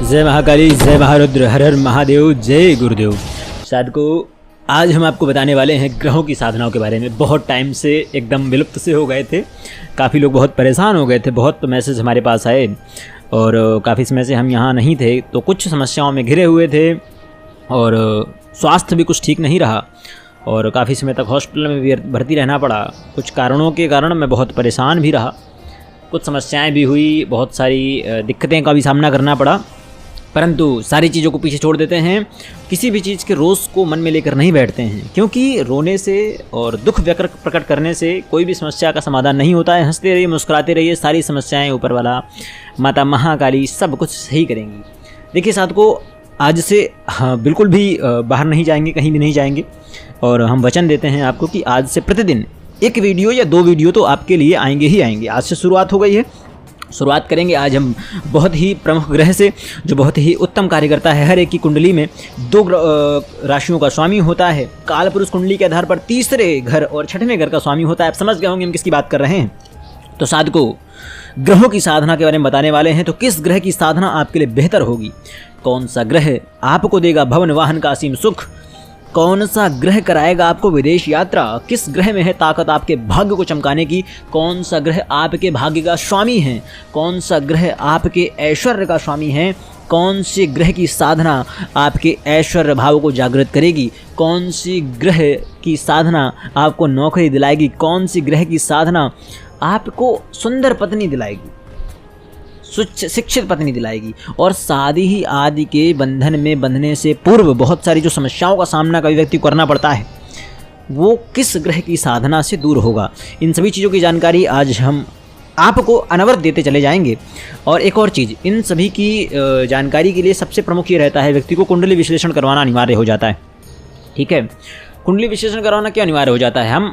जय महाकाली, जय महारुद्र, हर हर महादेव, जय गुरुदेव। साधकों, आज हम आपको बताने वाले हैं ग्रहों की साधनाओं के बारे में। बहुत टाइम से एकदम विलुप्त से हो गए थे, काफ़ी लोग बहुत परेशान हो गए थे, बहुत मैसेज हमारे पास आए और काफ़ी समय से हम यहाँ नहीं थे, तो कुछ समस्याओं में घिरे हुए थे और स्वास्थ्य भी कुछ ठीक नहीं रहा और काफ़ी समय तक हॉस्पिटल में भी भर्ती रहना पड़ा। कुछ कारणों के कारण मैं बहुत परेशान भी रहा, कुछ समस्याएं भी हुई, बहुत सारी दिक्कतें का भी सामना करना पड़ा। परंतु सारी चीज़ों को पीछे छोड़ देते हैं, किसी भी चीज़ के रोज़ को मन में लेकर नहीं बैठते हैं, क्योंकि रोने से और दुख व्यक्त प्रकट करने से कोई भी समस्या का समाधान नहीं होता है। हंसते रहिए, मुस्कुराते रहिए, सारी समस्याएं ऊपर वाला माता महाकाली सब कुछ सही करेंगी। देखिए साधकों, आज से बिल्कुल भी बाहर नहीं जाएंगे, कहीं भी नहीं जाएंगे और हम वचन देते हैं आपको कि आज से प्रतिदिन एक वीडियो या 2 वीडियो तो आपके लिए आएंगे ही आएंगे। आज से शुरुआत हो गई है, शुरुआत करेंगे आज हम बहुत ही प्रमुख ग्रह से, जो बहुत ही उत्तम कार्य करता है। हर एक की कुंडली में 2 राशियों का स्वामी होता है। काल पुरुष कुंडली के आधार पर तीसरे घर और छठवें घर का स्वामी होता है। आप समझ गए होंगे हम किसकी बात कर रहे हैं। तो साधकों, ग्रहों की साधना के बारे में बताने वाले हैं। तो किस ग्रह की साधना आपके लिए बेहतर होगी, कौन सा ग्रह आपको देगा भवन वाहन का असीम सुख, कौन सा ग्रह कराएगा आपको विदेश यात्रा, किस ग्रह में है ताकत आपके भाग्य को चमकाने की, कौन सा ग्रह आपके भाग्य का स्वामी है, कौन सा ग्रह आपके ऐश्वर्य का स्वामी है, कौन से ग्रह की साधना आपके ऐश्वर्य भाव को जागृत करेगी, कौन सी ग्रह की साधना आपको नौकरी दिलाएगी, कौन सी ग्रह की साधना आपको सुंदर पत्नी दिलाएगी, शिक्षित पत्नी दिलाएगी। और शादी ही आदि के बंधन में बंधने से पूर्व बहुत सारी जो समस्याओं का सामना कभी व्यक्ति को करना पड़ता है, वो किस ग्रह की साधना से दूर होगा। इन सभी चीज़ों की जानकारी आज हम आपको अनवरत देते चले जाएंगे। और एक और चीज़, इन सभी की जानकारी के लिए सबसे प्रमुख ये रहता है, व्यक्ति को कुंडली विश्लेषण करवाना अनिवार्य हो जाता है। ठीक है, कुंडली विश्लेषण करवाना क्यों अनिवार्य हो जाता है? हम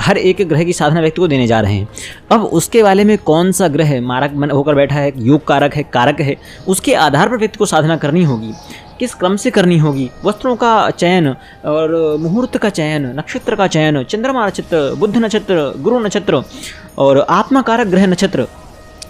हर एक ग्रह की साधना व्यक्ति को देने जा रहे हैं। अब उसके वाले में कौन सा ग्रह मारक होकर बैठा है, योग कारक है, कारक है, उसके आधार पर व्यक्ति को साधना करनी होगी। किस क्रम से करनी होगी, वस्त्रों का चयन और मुहूर्त का चयन, नक्षत्र का चयन, चंद्रमा नक्षत्र, बुध नक्षत्र, गुरु नक्षत्र और आत्मा कारक ग्रह नक्षत्र,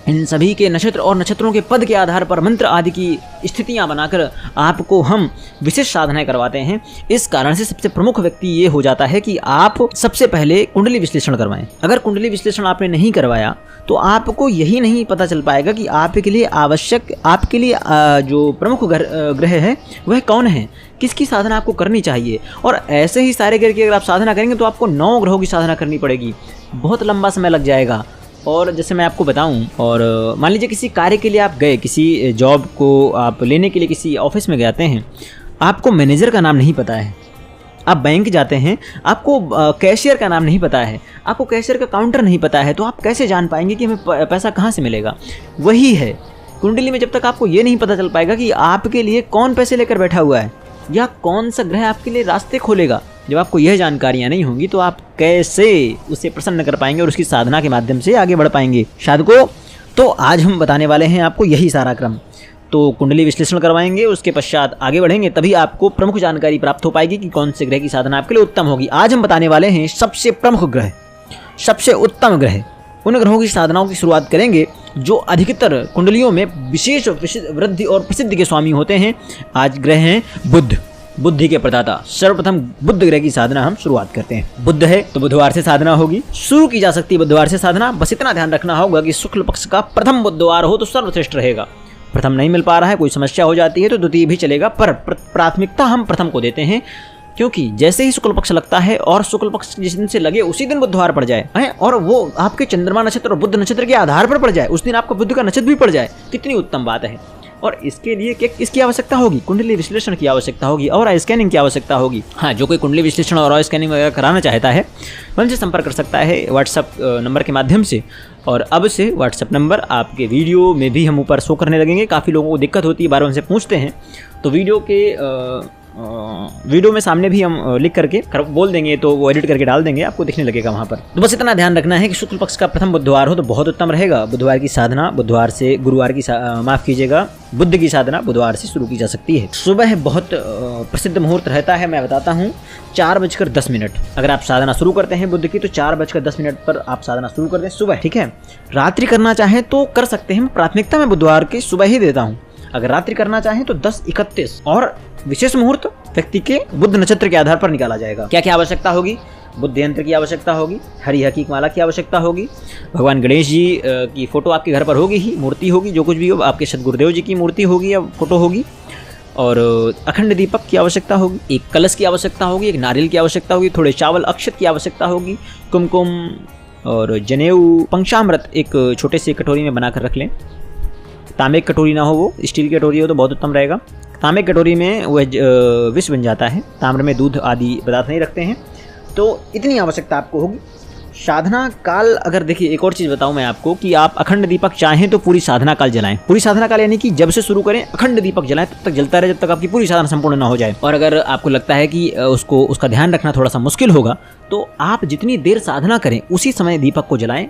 इन सभी के नक्षत्र और नक्षत्रों के पद के आधार पर मंत्र आदि की स्थितियां बनाकर आपको हम विशेष साधनाएं करवाते हैं। इस कारण से सबसे प्रमुख व्यक्ति ये हो जाता है कि आप सबसे पहले कुंडली विश्लेषण करवाएं। अगर कुंडली विश्लेषण आपने नहीं करवाया तो आपको यही नहीं पता चल पाएगा कि आपके लिए आवश्यक, आपके लिए जो प्रमुख ग्रह है वह कौन है, किसकी साधना आपको करनी चाहिए। और ऐसे ही सारे ग्रह की अगर आप साधना करेंगे तो आपको 9 ग्रहों की साधना करनी पड़ेगी, बहुत लंबा समय लग जाएगा। और जैसे मैं आपको बताऊं, और मान लीजिए किसी कार्य के लिए आप गए, किसी जॉब को आप लेने के लिए किसी ऑफिस में जाते हैं, आपको मैनेजर का नाम नहीं पता है। आप बैंक जाते हैं, आपको कैशियर का नाम नहीं पता है, आपको कैशियर का काउंटर नहीं पता है, तो आप कैसे जान पाएंगे कि हमें पैसा कहाँ से मिलेगा। वही है कुंडली में, जब तक आपको ये नहीं पता चल पाएगा कि आपके लिए कौन पैसे लेकर बैठा हुआ है या कौन सा ग्रह आपके लिए रास्ते खोलेगा, जब आपको यह जानकारियां नहीं होंगी तो आप कैसे उसे प्रसन्न कर पाएंगे और उसकी साधना के माध्यम से आगे बढ़ पाएंगे। साधकों, तो आज हम बताने वाले हैं आपको यही सारा क्रम। तो कुंडली विश्लेषण करवाएंगे, उसके पश्चात आगे बढ़ेंगे, तभी आपको प्रमुख जानकारी प्राप्त हो पाएगी कि कौन से ग्रह की साधना आपके लिए उत्तम होगी। आज हम बताने वाले हैं सबसे प्रमुख ग्रह, सबसे उत्तम ग्रह, उन ग्रहों की साधनाओं की शुरुआत करेंगे जो अधिकतर कुंडलियों में विशेष वृद्धि और प्रसिद्धि के स्वामी होते हैं। आज ग्रह हैं बुध, बुद्धि के प्रदाता। सर्वप्रथम बुध ग्रह की साधना हम शुरुआत करते हैं। बुध है तो बुधवार से साधना होगी, शुरू की जा सकती है बुधवार से साधना। बस इतना ध्यान रखना होगा कि शुक्ल पक्ष का प्रथम बुधवार हो तो सर्वश्रेष्ठ रहेगा। प्रथम नहीं मिल पा रहा है, कोई समस्या हो जाती है तो द्वितीय भी चलेगा, पर प्राथमिकता हम प्रथम को देते हैं, क्योंकि जैसे ही शुक्ल पक्ष लगता है और शुक्ल पक्ष जिस दिन से लगे उसी दिन बुधवार पड़ जाए है, और वो आपके चंद्रमा नक्षत्र और बुध नक्षत्र के आधार पर पड़ जाए, उस दिन आपका बुध का नक्षत्र भी पड़ जाए, कितनी उत्तम बात है। और इसके लिए किसकी आवश्यकता होगी? कुंडली विश्लेषण की आवश्यकता होगी और स्कैनिंग की आवश्यकता होगी। हाँ, जो कोई कुंडली विश्लेषण और स्कैनिंग वगैरह कराना चाहता है हमसे संपर्क कर सकता है व्हाट्सएप नंबर के माध्यम से। और अब से व्हाट्सएप नंबर आपके वीडियो में भी हम ऊपर शो करने लगेंगे। काफ़ी लोगों को दिक्कत होती है, बार हमसे पूछते हैं, तो वीडियो में सामने भी हम लिख करके बोल देंगे, तो वो एडिट करके डाल देंगे, आपको दिखने लगेगा वहाँ पर। तो बस इतना ध्यान रखना है कि शुक्ल पक्ष का प्रथम बुधवार हो तो बहुत उत्तम रहेगा। बुधवार की साधना बुधवार से, गुरुवार की माफ़ कीजिएगा, बुध की साधना बुधवार से शुरू की जा सकती है। सुबह बहुत प्रसिद्ध मुहूर्त रहता है, मैं बताता हूँ, 4:10। अगर आप साधना शुरू करते हैं बुध की तो 4:10 पर आप साधना शुरू कर दें सुबह। ठीक है, रात्रि करना चाहें तो कर सकते हैं, प्राथमिकता मैं बुधवार की सुबह ही देता हूँ। अगर रात्रि करना चाहें तो 10:31 और विशेष मुहूर्त व्यक्ति के बुध नक्षत्र के आधार पर निकाला जाएगा। क्या क्या आवश्यकता होगी? बुद्ध यंत्र की आवश्यकता होगी, हरी हकीक माला की आवश्यकता होगी, भगवान गणेश जी की फोटो आपके घर पर होगी ही, मूर्ति होगी, जो कुछ भी हो, आपके सदगुरुदेव जी की मूर्ति होगी या फोटो होगी, और अखंड दीपक की आवश्यकता होगी, एक कलश की आवश्यकता होगी, एक नारियल की आवश्यकता होगी, थोड़े चावल अक्षत की आवश्यकता होगी, कुमकुम और जनेऊ, पंचामृत एक छोटे से कटोरी में बनाकर रख लें। तांबे की कटोरी ना हो, वो स्टील की कटोरी हो तो बहुत उत्तम रहेगा। तांबे की कटोरी में वह विष बन जाता है, ताम्र में दूध आदि पदार्थ नहीं रखते हैं। तो इतनी आवश्यकता आपको होगी। साधना काल, अगर देखिए एक और चीज़ बताऊं मैं आपको कि आप अखंड दीपक चाहें तो पूरी साधना काल जलाएं। पूरी साधना काल यानी कि जब से शुरू करें अखंड दीपक जलाएं, तब तक जलता रहे जब तक आपकी पूरी साधना संपूर्ण ना हो जाए। और अगर आपको लगता है कि उसका ध्यान रखना थोड़ा सा मुश्किल होगा, तो आप जितनी देर साधना करें उसी समय दीपक को जलाएं।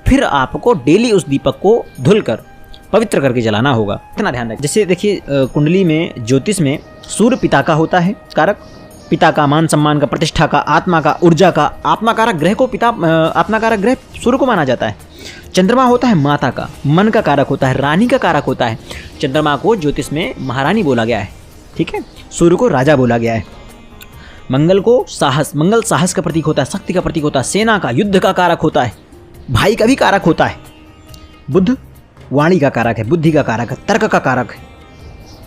फिर आपको डेली उस दीपक को धुलकर पवित्र करके जलाना होगा। इतना ध्यान रखें। जैसे देखिए कुंडली में, ज्योतिष में सूर्य पिता का होता है कारक, पिता का, मान सम्मान का, प्रतिष्ठा का, आत्मा का, ऊर्जा का। आत्मा कारक ग्रह को आत्मा कारक ग्रह सूर्य को माना जाता है। चंद्रमा होता है माता का, मन का कारक होता है, रानी का कारक होता है। चंद्रमा को ज्योतिष में महारानी बोला गया है, ठीक है। सूर्य को राजा बोला गया है। मंगल को साहस, मंगल साहस का प्रतीक होता है, शक्ति का प्रतीक होता है, सेना का, युद्ध का कारक होता है, भाई का भी कारक होता है। बुध वाणी का कारक है, बुद्धि का कारक है, तर्क का कारक है,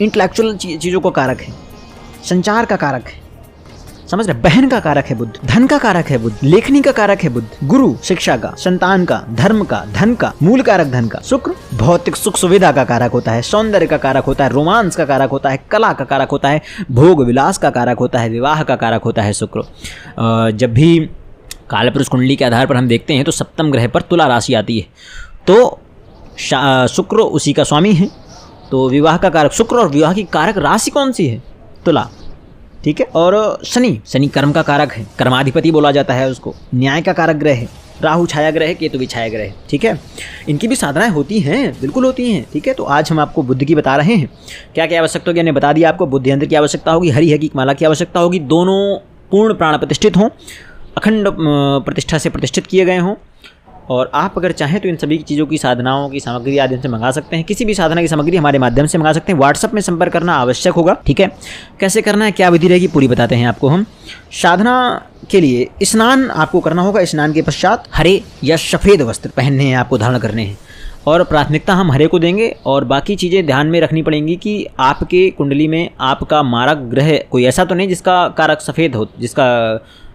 इंटेलेक्चुअल चीज़ों का कारक है, संचार का कारक है, समझ रहे। बहन का कारक है बुध, धन का कारक है बुध, लेखनी का कारक है बुध, गुरु शिक्षा का, संतान का, धर्म का, धन का, मूल कारक धन का। शुक्र भौतिक सुख सुविधा का कारक होता है, सौंदर्य का कारक होता है, रोमांस का कारक होता है, कला का कारक होता है, भोग विलास का कारक होता है, विवाह का कारक होता है शुक्र। जब भी कालपुरुष कुंडली के आधार पर हम देखते हैं तो सप्तम ग्रह पर तुला राशि आती है, तो शुक्र उसी का स्वामी है। तो विवाह का कारक शुक्र और विवाह की कारक राशि कौन सी है? तुला, ठीक है। और शनि कर्म का कारक है, कर्माधिपति बोला जाता है उसको, न्याय का कारक ग्रह है। राहु छाया ग्रह है, केतु भी छाया ग्रह है, ठीक है। इनकी भी साधनाएं होती हैं, बिल्कुल होती हैं, ठीक है। तो आज हम आपको बुद्ध की बता रहे हैं। क्या क्या आवश्यकता होगी, हमने बता दिया आपको। बुद्ध यंत्र की आवश्यकता होगी, हरी हकीक माला की आवश्यकता होगी, दोनों पूर्ण प्राण प्रतिष्ठित हों, अखंड प्रतिष्ठा से प्रतिष्ठित किए गए हों। और आप अगर चाहें तो इन सभी चीज़ों की, साधनाओं की सामग्री आदि से मंगा सकते हैं। किसी भी साधना की सामग्री हमारे माध्यम से मंगा सकते हैं। व्हाट्सएप में संपर्क करना आवश्यक होगा, ठीक है। कैसे करना है, क्या विधि रहेगी, पूरी बताते हैं आपको हम। साधना के लिए स्नान आपको करना होगा। स्नान के पश्चात हरे या सफ़ेद वस्त्र पहनने हैं, आपको धारण करने हैं, और प्राथमिकता हम हरे को देंगे। और बाकी चीज़ें ध्यान में रखनी पड़ेंगी कि आपके कुंडली में आपका मारक ग्रह कोई ऐसा तो नहीं जिसका कारक सफ़ेद हो, जिसका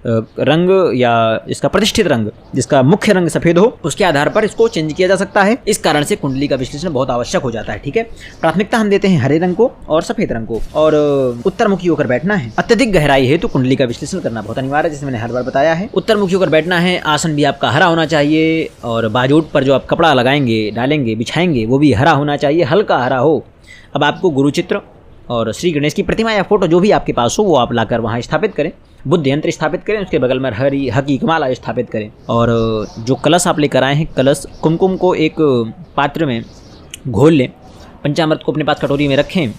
रंग या इसका प्रतिष्ठित रंग, जिसका मुख्य रंग सफ़ेद हो। उसके आधार पर इसको चेंज किया जा सकता है। इस कारण से कुंडली का विश्लेषण बहुत आवश्यक हो जाता है, ठीक है। प्राथमिकता हम देते हैं हरे रंग को और सफ़ेद रंग को, और उत्तरमुखी होकर बैठना है। अत्यधिक गहराई है तो कुंडली का विश्लेषण करना बहुत अनिवार्य है, जैसे मैंने हर बार बताया है। उत्तरमुखी होकर बैठना है। आसन भी आपका हरा होना चाहिए, और बाजूट पर जो आप कपड़ा लगाएंगे, डालेंगे, बिछाएंगे, वो भी हरा होना चाहिए, हल्का हरा हो। अब आपको गुरुचित्र और श्री गणेश की प्रतिमा या फोटो जो भी आपके पास हो वो आप लाकर वहाँ स्थापित करें। बुद्ध यंत्र स्थापित करें, उसके बगल में हरी हकीक माला स्थापित करें। और जो कलश आप लेकर आए हैं, कलश कुमकुम को एक पात्र में घोल लें। पंचामृत को अपने पास कटोरी में रखें।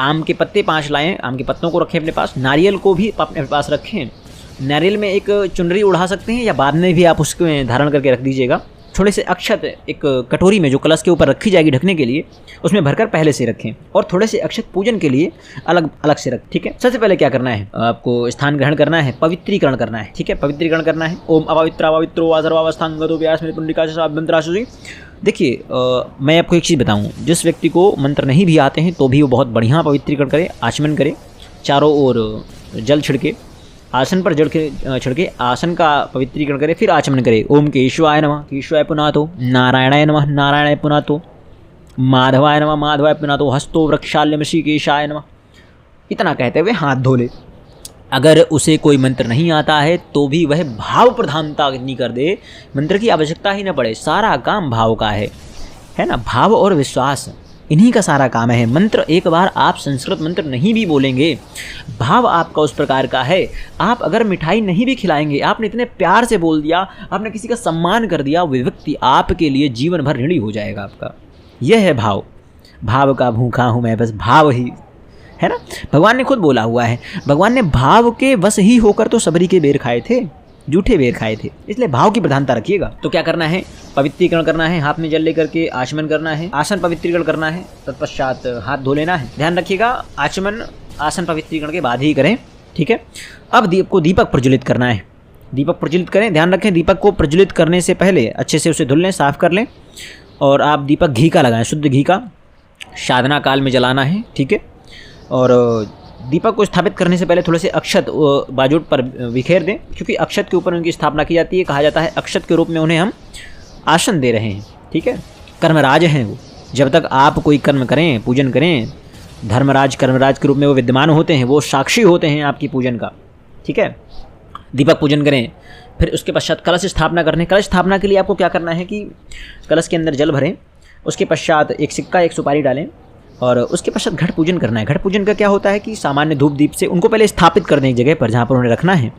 आम के पत्ते 5 लाएं, आम के पत्तों को रखें अपने पास। नारियल को भी अपने पास रखें। नारियल में एक चुनरी उड़ा सकते हैं, या बाद में भी आप उसको धारण करके रख दीजिएगा। थोड़े से अक्षत एक कटोरी में जो कलश के ऊपर रखी जाएगी ढकने के लिए, उसमें भरकर पहले से रखें। और थोड़े से अक्षत पूजन के लिए अलग अलग से रखें, ठीक है। सबसे पहले क्या करना है, आपको स्थान ग्रहण करना है, पवित्रीकरण करना है, ठीक है। पवित्रीकरण करना है। ओम अपवित्रो सर्वावस्थांगतो व्यास में पुंडलिका से मंत्राशुषि। देखिए मैं आपको एक चीज़ बताऊँ, जिस व्यक्ति को मंत्र नहीं भी आते हैं तो भी वो बहुत बढ़िया पवित्रीकरण करे, आचमन करे, चारों ओर जल छिड़के, आसन पर जल के छिड़के आसन का पवित्रीकरण करे, फिर आचमन करे। ओम केशवाय नमः, केशवाय पुनातो, नारायणाय नमः, नारायणाय पुनातो, माधवाय नमः, माधवाय पुनातो, हस्तो वृक्षाल्य ऋषिकेशाय नमः। इतना कहते हुए हाथ धो ले। अगर उसे कोई मंत्र नहीं आता है तो भी वह भाव प्रधानता इतनी कर दे, मंत्र की आवश्यकता ही न पड़े, सारा काम भाव का है ना। भाव और विश्वास इन्हीं का सारा काम है। मंत्र एक बार आप संस्कृत मंत्र नहीं भी बोलेंगे, भाव आपका उस प्रकार का है। आप अगर मिठाई नहीं भी खिलाएंगे, आपने इतने प्यार से बोल दिया, आपने किसी का सम्मान कर दिया, वो व्यक्ति आपके लिए जीवन भर ऋणी हो जाएगा आपका। यह है भाव। भाव का भूखा हूँ मैं, बस भाव ही है ना। भगवान ने खुद बोला हुआ है, भगवान ने भाव के वश ही होकर तो सबरी के बेर खाए थे। जूठे बेर खाए थे, इसलिए भाव की प्रधानता रखिएगा। तो क्या करना है, पवित्रीकरण करना है, हाथ में जल लेकर के आचमन करना है, आसन पवित्रीकरण करना है, तत्पश्चात हाथ धो लेना है। ध्यान रखिएगा आचमन आसन पवित्रीकरण के बाद ही करें, ठीक है। अब दीपक प्रज्वलित करना है, दीपक प्रज्वलित करें। ध्यान रखें दीपक को प्रज्वलित करने से पहले अच्छे से उसे धुल लें, साफ कर लें, और आप दीपक घी का लगाएं, शुद्ध घी का साधना काल में जलाना है, ठीक है। और दीपक को स्थापित करने से पहले थोड़े से अक्षत बाजूट पर बिखेर दें, क्योंकि अक्षत के ऊपर उनकी स्थापना की जाती है। कहा जाता है अक्षत के रूप में उन्हें हम आसन दे रहे हैं, ठीक है। कर्मराज हैं वो, जब तक आप कोई कर्म करें, पूजन करें, धर्मराज कर्मराज के रूप में वो विद्यमान होते हैं, वो साक्षी होते हैं आपकी पूजन का, ठीक है। दीपक पूजन करें, फिर उसके पश्चात कलश स्थापना करने। कलश स्थापना के लिए आपको क्या करना है कि कलश के अंदर जल भरें, उसके पश्चात एक सिक्का एक सुपारी डालें, और उसके पश्चात घट पूजन करना है। घट पूजन का क्या होता है कि सामान्य धूप दीप से उनको पहले स्थापित कर दें एक जगह पर जहाँ पर उन्हें रखना है।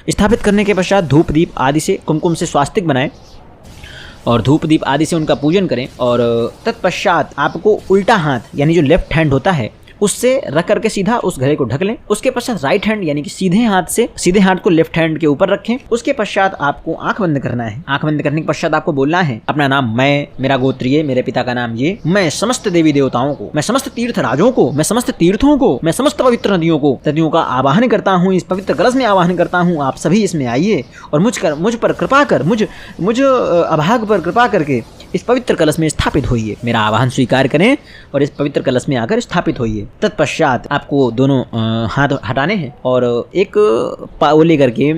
स्थापित करने के पश्चात धूप दीप आदि से कुमकुम से स्वास्तिक बनाएं और धूप दीप आदि से उनका पूजन करें। और तत्पश्चात आपको उल्टा हाथ यानी जो लेफ्ट हैंड होता है उससे रख करके सीधा उस घड़े को ढक लें। उसके पश्चात राइट हैंड यानी कि सीधे हाथ को लेफ्ट हैंड के ऊपर रखें। उसके पश्चात आपको आंख बंद करना है। आंख बंद करने के पश्चात आपको बोलना है अपना नाम, मैं, मेरा गोत्र ये, मेरे पिता का नाम ये, मैं समस्त देवी देवताओं को, मैं समस्त तीर्थ राजों को, मैं समस्त तीर्थों को, मैं समस्त पवित्र नदियों का आवाहन करता हूँ, इस पवित्र कलश में आवाहन करता हूँ। आप सभी इसमें आइए और मुझ पर कृपा कर, मुझ अभाग पर कृपा करके इस पवित्र कलश में स्थापित होइए। मेरा आवाहन स्वीकार करें और इस पवित्र कलश में आकर स्थापित होइए। तत्पश्चात आपको दोनों हाथ हटाने हैं और एक वो लेकर के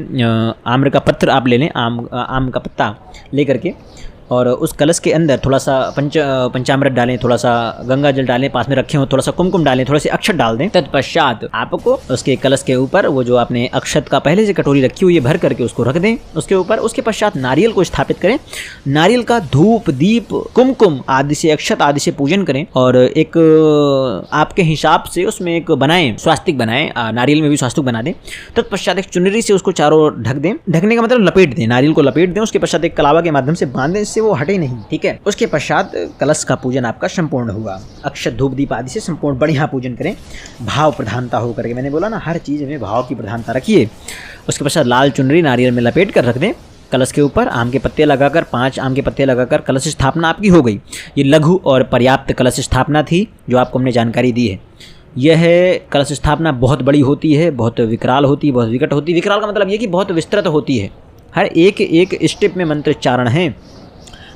आम्र का पत्र आप ले लें, आम का पत्ता लेकर के, और उस कलश के अंदर थोड़ा सा पंचामृत डालें, थोड़ा सा गंगा जल डालें, पास में रखे हो थोड़ा सा कुमकुम डालें, थोड़े से अक्षत डाल दें। तत्पश्चात आपको उसके कलश के ऊपर वो जो आपने अक्षत का पहले से कटोरी रखी हुई है भर करके उसको रख दें उसके ऊपर। उसके पश्चात नारियल को स्थापित करें। नारियल का धूप दीप कुमकुम आदि से, अक्षत आदि से पूजन करें और एक आपके हिसाब से उसमें एक बनाएं, स्वास्तिक बनाएं, नारियल में भी स्वास्तिक बना दें। तत्पश्चात एक चुनरी से उसको चारों ओर ढक दें। ढकने का मतलब लपेट दें, नारियल को लपेट दें। उसके पश्चात एक कलावा के माध्यम से बांध दें, वो हटे नहीं, ठीक है। उसके पश्चात कलश का पूजन आपका संपूर्ण होगा। अक्षत धूप दीप आदि से संपूर्ण बढ़िया पूजन करें, भाव प्रधानता होकर के। मैंने बोला ना हर चीज में भाव की प्रधानता रखिए। उसके पश्चात लाल चुनरी नारियल में लपेट कर रख दें। कलश के ऊपर आम के पत्ते लगाकर 5 आम के पत्ते लगाकर कलश स्थापना आपकी हो गई। ये लघु और पर्याप्त कलश स्थापना थी जो आपको हमने जानकारी दी है। यह कलश स्थापना बहुत बड़ी होती है, बहुत विकराल होती है, बहुत विकट होती है। विकराल का मतलब ये कि बहुत विस्तृत होती है, हर एक स्टेप में मंत्रोच्चारण है।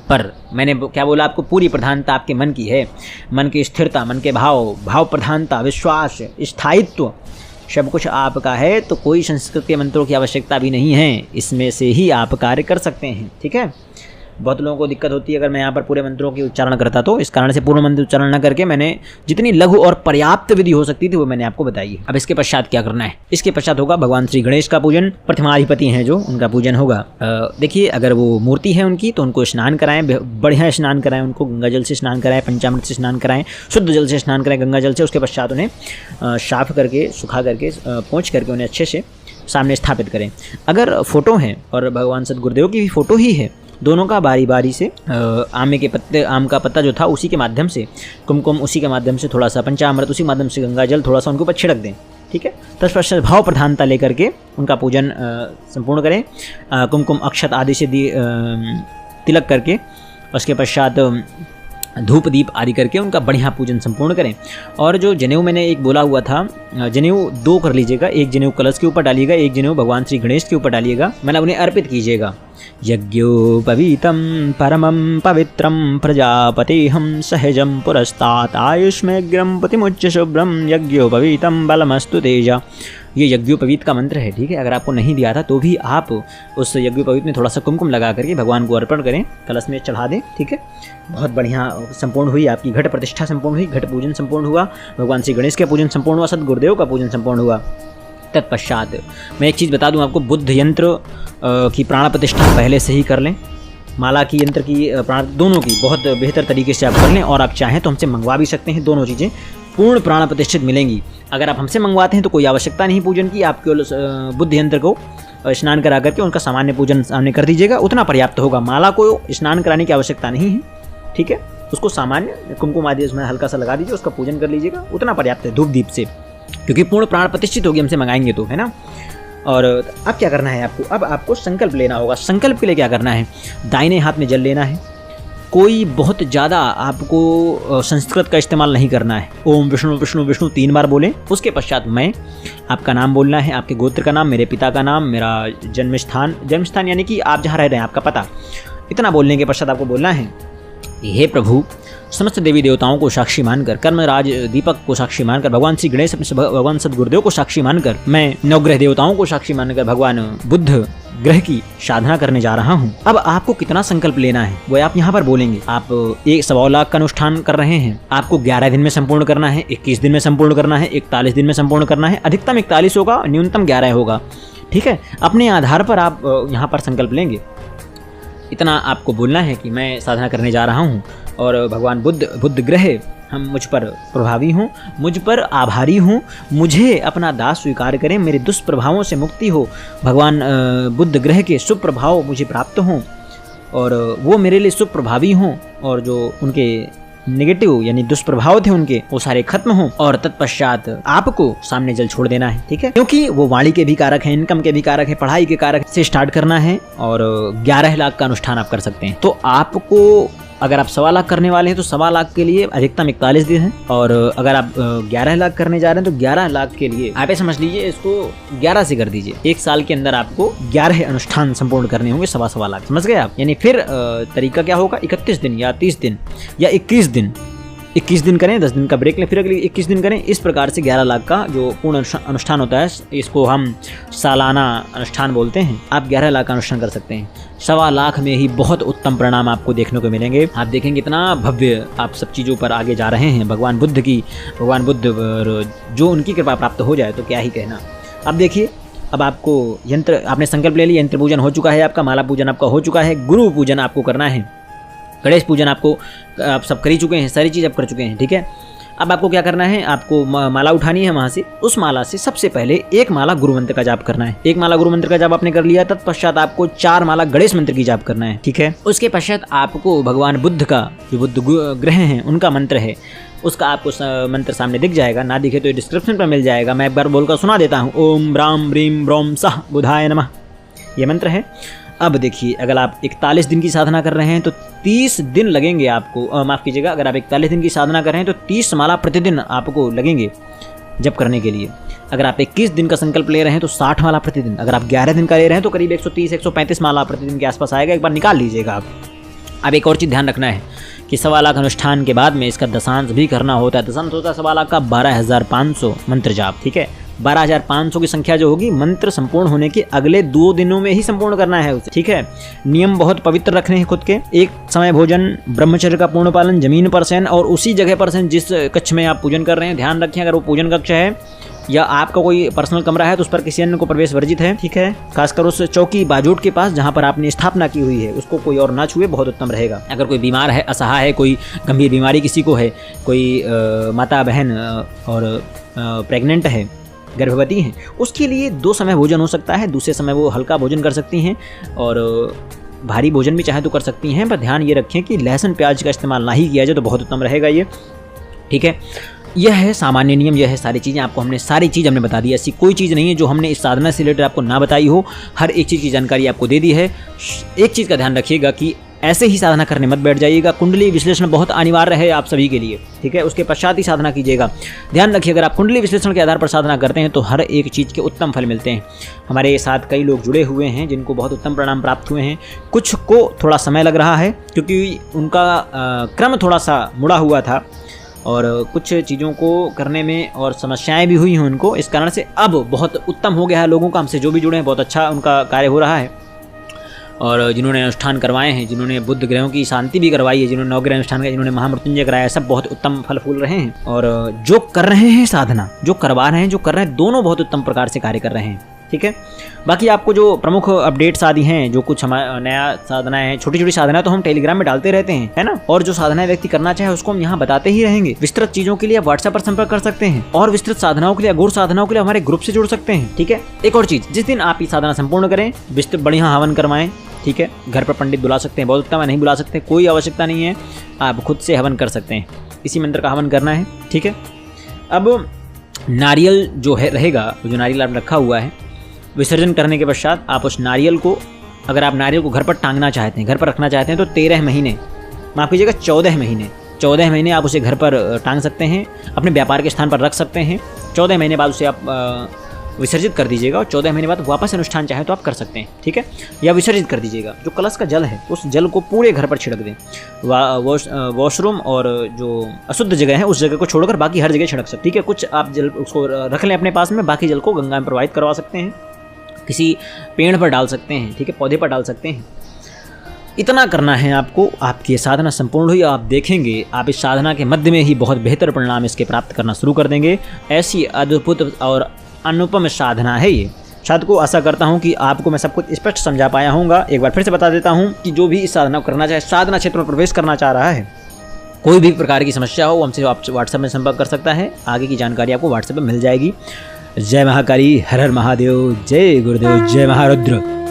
पर मैंने क्या बोला आपको, पूरी प्रधानता आपके मन की है। मन की स्थिरता, मन के भाव प्रधानता, विश्वास, स्थायित्व सब कुछ आपका है। तो कोई संस्कृत के मंत्रों की आवश्यकता भी नहीं है, इसमें से ही आप कार्य कर सकते हैं, ठीक है। बहुत लोगों को दिक्कत होती है अगर मैं यहाँ पर पूरे मंत्रों की उच्चारण करता, तो इस कारण से पूर्ण मंत्र उच्चारण न करके मैंने जितनी लघु और पर्याप्त विधि हो सकती थी वो मैंने आपको बताई है। अब इसके पश्चात क्या करना है, इसके पश्चात होगा भगवान श्री गणेश का पूजन। प्रतिमाधिपति हैं जो, उनका पूजन होगा। देखिए अगर वो मूर्ति है उनकी तो उनको स्नान कराएं, बढ़िया स्नान कराएं, उनको गंगा जल से स्नान कराएं, पंचामृत से स्नान कराएं, शुद्ध जल से स्नान कराएं, गंगा जल से। उसके पश्चात उन्हें साफ करके, सुखा करके, पोंछ करके उन्हें अच्छे से सामने स्थापित करें। अगर फोटो है और भगवान सद्गुरुदेव की भी फोटो ही है, दोनों का बारी बारी से आम का पत्ता जो था उसी के माध्यम से, कुमकुम उसी के माध्यम से, थोड़ा सा पंचामृत उसी माध्यम से, गंगा जल थोड़ा सा उनके ऊपर छिड़क दें, ठीक है। तत्पश्चात भाव प्रधानता लेकर के उनका पूजन संपूर्ण करें। कुमकुम अक्षत आदि से तिलक करके, उसके पश्चात धूप दीप आदि करके उनका बढ़िया पूजन संपूर्ण करें। और जो जनेऊ मैंने एक बोला हुआ था, जनेऊ 2 कर लीजिएगा। एक जनेऊ कलश के ऊपर डालिएगा, एक जनेऊ भगवान श्री गणेश के ऊपर डालिएगा, मतलब उन्हें अर्पित कीजिएगा। यज्ञोपवीतं परमं पवित्रं प्रजापतिहं सहजं पुरस्तात् आयुष्मेग्रं पतिमुच्च शुभ्रं यज्ञोपवीतं बलमस्तु तेजा। ये यज्ञोपवीत का मंत्र है, ठीक है। अगर आपको नहीं दिया था तो भी आप उस यज्ञोपवीत में थोड़ा सा कुमकुम लगा करके भगवान को अर्पण करें, कलश में चढ़ा दें, ठीक है। बहुत बढ़िया संपूर्ण हुई आपकी घट प्रतिष्ठा, संपूर्ण हुई, घट पूजन संपूर्ण हुआ, भगवान श्री गणेश का पूजन संपूर्ण हुआ, सद्गुरुदेव का पूजन संपूर्ण हुआ। तत्पश्चात मैं एक चीज़ बता दूं आपको, बुद्ध यंत्र की प्राण प्रतिष्ठा पहले से ही कर लें। माला की, यंत्र की, प्राण दोनों की बहुत बेहतर तरीके से आप कर लें। और आप चाहें तो हमसे मंगवा भी सकते हैं, दोनों चीज़ें पूर्ण प्राण प्रतिष्ठित मिलेंगी। अगर आप हमसे मंगवाते हैं तो कोई आवश्यकता नहीं पूजन की, आप केवल बुद्ध यंत्र को स्नान करा करके उनका सामान्य पूजन सामने कर दीजिएगा, उतना पर्याप्त होगा। माला को स्नान कराने की आवश्यकता नहीं है, ठीक है। उसको सामान्य कुमकुम आदि उसमें हल्का सा लगा दीजिए, उसका पूजन कर लीजिएगा, उतना पर्याप्त है धूप दीप से, क्योंकि पूर्ण प्राण प्रतिष्ठित होगी हमसे मंगाएंगे तो, है ना। और अब क्या करना है आपको, अब आपको संकल्प लेना होगा। संकल्प के लिए क्या करना है, दाहिने हाथ में जल लेना है। कोई बहुत ज़्यादा आपको संस्कृत का इस्तेमाल नहीं करना है। ओम विष्णु विष्णु विष्णु 3 बार बोलें। उसके पश्चात मैं, आपका नाम बोलना है, आपके गोत्र का नाम, मेरे पिता का नाम, मेरा जन्म स्थान यानी कि आप जहाँ रह रहे हैं आपका पता। इतना बोलने के पश्चात आपको बोलना है, हे प्रभु, समस्त देवी देवताओं को साक्षी मानकर, कर्मराज दीपक को साक्षी मानकर, भगवान श्री गणेश भगवान सदगुरुदेव को साक्षी मानकर, मैं नवग्रह देवताओं को साक्षी मानकर भगवान बुद्ध ग्रह की साधना करने जा रहा हूँ। अब आपको कितना संकल्प लेना है वो आप यहाँ पर बोलेंगे। आप 1.25 लाख का अनुष्ठान कर रहे हैं, आपको 11 दिन में संपूर्ण करना है, 21 दिन में संपूर्ण करना है, 41 दिन में संपूर्ण करना है। अधिकतम 41 होगा, न्यूनतम 11 होगा। ठीक है, अपने आधार पर आप यहाँ पर संकल्प लेंगे। इतना आपको बोलना है कि मैं साधना करने जा रहा हूँ और भगवान बुद्ध ग्रह हम मुझ पर प्रभावी हों, मुझ पर आभारी हों, मुझे अपना दास स्वीकार करें, मेरे दुष्प्रभावों से मुक्ति हो, भगवान बुद्ध ग्रह के शुभ प्रभाव मुझे प्राप्त हों और वो मेरे लिए शुभ प्रभावी हों और जो उनके नेगेटिव यानी दुष्प्रभाव थे उनके वो सारे खत्म हों। और तत्पश्चात आपको सामने जल छोड़ देना है। ठीक है, क्योंकि वो वाणी के भी कारक हैं, इनकम के भी कारक है, पढ़ाई के कारक से स्टार्ट करना है और 11 लाख का अनुष्ठान आप कर सकते हैं। तो आपको अगर आप 1.25 लाख करने वाले हैं तो 1.25 लाख के लिए अधिकतम 41 दिन है और अगर आप 11 लाख करने जा रहे हैं तो 11 लाख के लिए आप समझ लीजिए इसको 11 से कर दीजिए। 1 साल के अंदर आपको 11 अनुष्ठान संपूर्ण करने होंगे 1.25 लाख। समझ गए आप? यानी फिर तरीका क्या होगा, 31 दिन या 30 दिन या 21 दिन, 21 दिन करें, 10 दिन का ब्रेक लें, फिर अगले 21 दिन करें। इस प्रकार से 11 लाख का जो पूर्ण अनुष्ठान होता है, इसको हम सालाना अनुष्ठान बोलते हैं। आप 11 लाख का अनुष्ठान कर सकते हैं। 1.25 लाख में ही बहुत उत्तम परिणाम आपको देखने को मिलेंगे। आप देखेंगे इतना भव्य आप सब चीज़ों पर आगे जा रहे हैं। भगवान बुद्ध जो उनकी कृपा प्राप्त हो जाए तो क्या ही कहना। अब देखिए, अब आपको यंत्र, आपने संकल्प ले लिया, यंत्र पूजन हो चुका है आपका, माला पूजन आपका हो चुका है, गुरु पूजन आपको करना है, गणेश पूजन आपको आप सब कर ही चुके हैं, सारी चीज़ आप कर चुके हैं। ठीक है, अब आपको क्या करना है, आपको माला उठानी है वहाँ से। उस माला से सबसे पहले 1 माला गुरु मंत्र का जाप करना है। 1 माला गुरु मंत्र का जाप आपने कर लिया, तत्पश्चात आपको 4 माला गणेश मंत्र की जाप करना है। ठीक है, उसके पश्चात आपको भगवान बुद्ध का जो बुद्ध ग्रह हैं उनका मंत्र है, उसका आपको मंत्र सामने दिख जाएगा, ना दिखे तो डिस्क्रिप्शन पर मिल जाएगा। मैं एक बार बोलकर सुना देता हूँ। ओम ब्राम ब्रीम ब्रोम सह बुधाय नमः, ये मंत्र है। अब देखिए, अगर आप 41 दिन की साधना कर रहे हैं तो 30 दिन लगेंगे आपको, माफ़ कीजिएगा, अगर आप 41 दिन की साधना कर रहे हैं तो 30 माला प्रतिदिन आपको लगेंगे जप करने के लिए। अगर आप 21 दिन का संकल्प ले रहे हैं तो 60 माला प्रतिदिन। अगर आप 11 दिन का ले रहे हैं तो करीब 130-135 माला प्रतिदिन के आसपास आएगा। एक बार निकाल लीजिएगा आप। अब एक और चीज़ ध्यान रखना है कि 1.25 लाख अनुष्ठान के बाद में इसका दशांश भी करना होता है। दशांश होता है 1.25 लाख का 12,500 मंत्र जाप। ठीक है, 12,500 की संख्या जो होगी मंत्र संपूर्ण होने के अगले 2 दिनों में ही संपूर्ण करना है उसे। ठीक है, नियम बहुत पवित्र रखने हैं खुद के। एक समय भोजन, ब्रह्मचर्य का पूर्ण पालन, जमीन पर शयन और उसी जगह पर शयन जिस कक्ष में आप पूजन कर रहे हैं। ध्यान रखें, अगर वो पूजन कक्ष है या आपका कोई पर्सनल कमरा है तो उस पर किसी अन्य को प्रवेश वर्जित है। ठीक है, खासकर उस चौकी बाजूट के पास जहाँ पर आपने स्थापना की हुई है उसको कोई और ना छुए, बहुत उत्तम रहेगा। अगर कोई बीमार है, असहाय है, कोई गंभीर बीमारी किसी को है, कोई माता बहन और प्रेग्नेंट है, गर्भवती हैं, उसके लिए 2 समय भोजन हो सकता है। दूसरे समय वो हल्का भोजन कर सकती हैं और भारी भोजन भी चाहे तो कर सकती हैं, पर ध्यान ये रखें कि लहसुन प्याज का इस्तेमाल ना ही किया जाए तो बहुत उत्तम रहेगा ये। ठीक है, यह है सामान्य नियम, यह है सारी चीज़ें। आपको हमने सारी चीज़ हमने बता दी, ऐसी कोई चीज़ नहीं है जो हमने इस साधना से रिलेटेड आपको ना बताई हो। हर एक चीज़ की जानकारी आपको दे दी है। एक चीज़ का ध्यान रखिएगा कि ऐसे ही साधना करने मत बैठ जाइएगा। कुंडली विश्लेषण बहुत अनिवार्य है आप सभी के लिए। ठीक है, उसके पश्चात ही साधना कीजिएगा। ध्यान रखिए, अगर आप कुंडली विश्लेषण के आधार पर साधना करते हैं तो हर एक चीज़ के उत्तम फल मिलते हैं। हमारे साथ कई लोग जुड़े हुए हैं जिनको बहुत उत्तम परिणाम प्राप्त हुए हैं। कुछ को थोड़ा समय लग रहा है क्योंकि उनका क्रम थोड़ा सा मुड़ा हुआ था और कुछ चीज़ों को करने में और समस्याएं भी हुई हैं उनको। इस कारण से अब बहुत उत्तम हो गया है लोगों का। हमसे जो भी जुड़े हैं बहुत अच्छा उनका कार्य हो रहा है। और जिन्होंने अनुष्ठान करवाए हैं, जिन्होंने बुद्ध ग्रहों की शांति भी करवाई है, जिन्होंने नवग्रह अनुष्ठान किया, जिन्होंने महामृत्युंजय कराया, सब बहुत उत्तम फल फूल रहे हैं। और जो कर रहे हैं साधना, जो करवा रहे हैं, जो कर रहे हैं, दोनों बहुत उत्तम प्रकार से कार्य कर रहे हैं। ठीक है, बाकी आपको जो प्रमुख अपडेट्स आदि हैं, जो कुछ हमारा नया साधनाएं हैं, छोटी छोटी साधनाएं तो हम टेलीग्राम में डालते रहते हैं, है ना। और जो साधनाएं व्यक्ति करना चाहे उसको हम यहाँ बताते ही रहेंगे। विस्तृत चीजों के लिए आप व्हाट्सएप पर संपर्क कर सकते हैं और विस्तृत साधनाओं के लिए, अगूढ़ साधनाओं के लिए हमारे ग्रुप से जुड़ सकते हैं। ठीक है, एक और चीज, जिस दिन आप ये साधना संपूर्ण करें, विस्तृत बढ़िया हवन करवाएं। ठीक है, घर पर पंडित बुला सकते हैं, बहुत उत्तम है। नहीं बुला सकते, कोई आवश्यकता नहीं है, आप खुद से हवन कर सकते हैं। इसी मंत्र का हवन करना है। ठीक है, अब नारियल जो है रहेगा, जो नारियल आप रखा हुआ है विसर्जन करने के पश्चात आप उस नारियल को, अगर आप नारियल को घर पर टांगना चाहते हैं, घर पर रखना चाहते हैं, तो 13 महीने, माफ़ कीजिएगा 14 महीने आप उसे घर पर टांग सकते हैं, अपने व्यापार के स्थान पर रख सकते हैं। 14 महीने बाद उसे आप विसर्जित कर दीजिएगा और 14 महीने बाद वापस अनुष्ठान चाहे तो आप कर सकते हैं, ठीक है, या विसर्जित कर दीजिएगा। जो कलश का जल है उस जल को पूरे घर पर छिड़क दें। वॉशरूम और जो अशुद्ध जगह है उस जगह को छोड़कर बाकी हर जगह छिड़क सकते, ठीक है। कुछ आप जल उसको रख लें अपने पास में, बाकी जल को गंगा में प्रवाहित करवा सकते हैं, किसी पेड़ पर डाल सकते हैं, ठीक है, पौधे पर डाल सकते हैं। इतना करना है आपको, आपकी साधना संपूर्ण हुई। आप देखेंगे आप इस साधना के मध्य में ही बहुत बेहतर परिणाम इसके प्राप्त करना शुरू कर देंगे। ऐसी अद्भुत और अनुपम साधना है ये। शायद को आशा करता हूँ कि आपको मैं सब कुछ स्पष्ट समझा पाया हूँगा। एक बार फिर से बता देता हूँ कि जो भी इस साधना को करना चाहे, साधना क्षेत्र में प्रवेश करना चाह रहा है, कोई भी प्रकार की समस्या हो, हमसे आप व्हाट्सएप में संपर्क कर सकता है। आगे की जानकारी आपको व्हाट्सएप में मिल जाएगी। जय महाकाली, हर हर महादेव, जय गुरुदेव, जय महारुद्र।